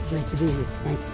Great to be here. Thank you.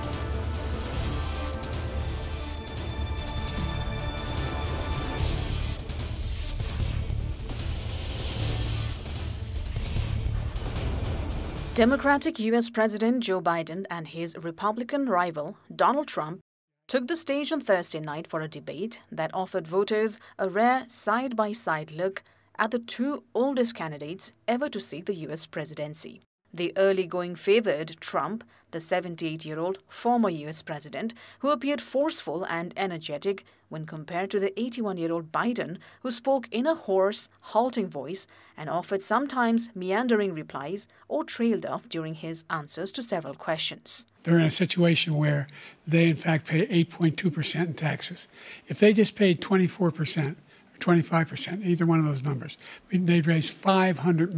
Democratic U.S. President Joe Biden and his Republican rival, Donald Trump, took the stage on Thursday night for a debate that offered voters a rare side-by-side look at the two oldest candidates ever to seek the U.S. presidency. The early-going favored Trump, the 78-year-old former U.S. president, who appeared forceful and energetic when compared to the 81-year-old Biden, who spoke in a hoarse, halting voice and offered sometimes meandering replies or trailed off during his answers to several questions. They're in a situation where they, in fact, pay 8.2% in taxes. If they just paid 24%, 25%, either one of those numbers, they'd raise $500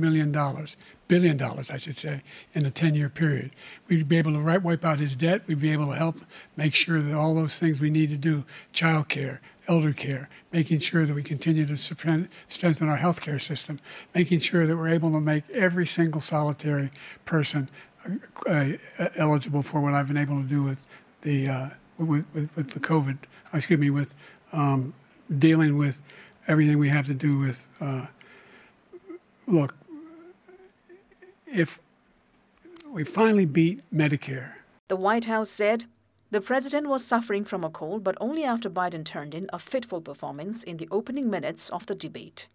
billion, I should say, in a 10-year period. We'd be able to wipe out his debt. We'd be able to help make sure that all those things we need to do, child care, elder care, making sure that we continue to strengthen our health care system, making sure that we're able to make every single solitary person eligible for what I've been able to do with the COVID, with dealing with everything we have to do with, look, if we finally beat Medicare. The White House said the president was suffering from a cold, but only after Biden turned in a fitful performance in the opening minutes of the debate.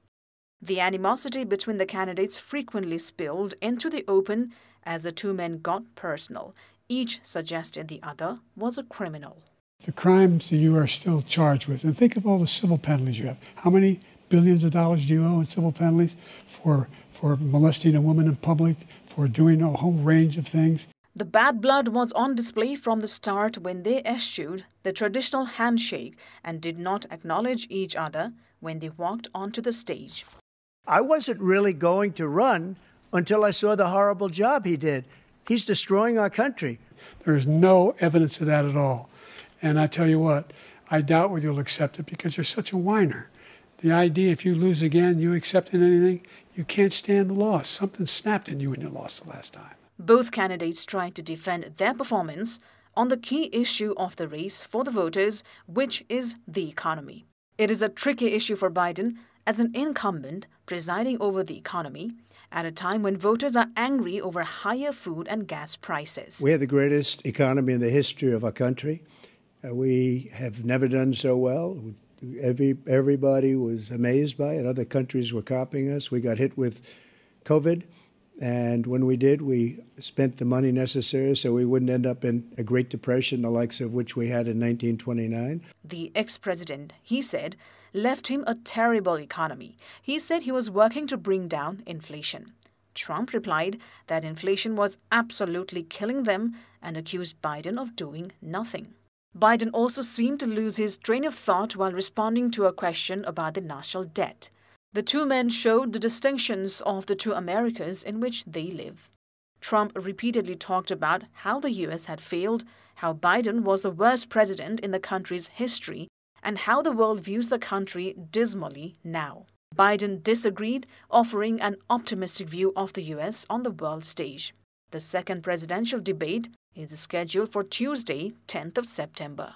The animosity between the candidates frequently spilled into the open as the two men got personal. Each suggested the other was a criminal. The crimes that you are still charged with, and think of all the civil penalties you have. How many billions of dollars do you owe in civil penalties for molesting a woman in public, for doing a whole range of things? The bad blood was on display from the start when they eschewed the traditional handshake and did not acknowledge each other when they walked onto the stage. I wasn't really going to run until I saw the horrible job he did. He's destroying our country. There is no evidence of that at all. And I tell you what, I doubt whether you'll accept it because you're such a whiner. The idea, if you lose again, you accepting anything, you can't stand the loss. Something snapped in you when you lost the last time. Both candidates tried to defend their performance on the key issue of the race for the voters, which is the economy. It is a tricky issue for Biden as an incumbent presiding over the economy at a time when voters are angry over higher food and gas prices. We have the greatest economy in the history of our country. We have never done so well. Everybody was amazed by it. Other countries were copying us. We got hit with COVID, and when we did, we spent the money necessary so we wouldn't end up in a Great Depression, the likes of which we had in 1929. The ex-president, he said, left him a terrible economy. He said he was working to bring down inflation. Trump replied that inflation was absolutely killing them and accused Biden of doing nothing. Biden also seemed to lose his train of thought while responding to a question about the national debt. The two men showed the distinctions of the two Americas in which they live. Trump repeatedly talked about how the U.S. had failed, how Biden was the worst president in the country's history, and how the world views the country dismally now. Biden disagreed, offering an optimistic view of the U.S. on the world stage. The second presidential debate is scheduled for Tuesday, 10th of September.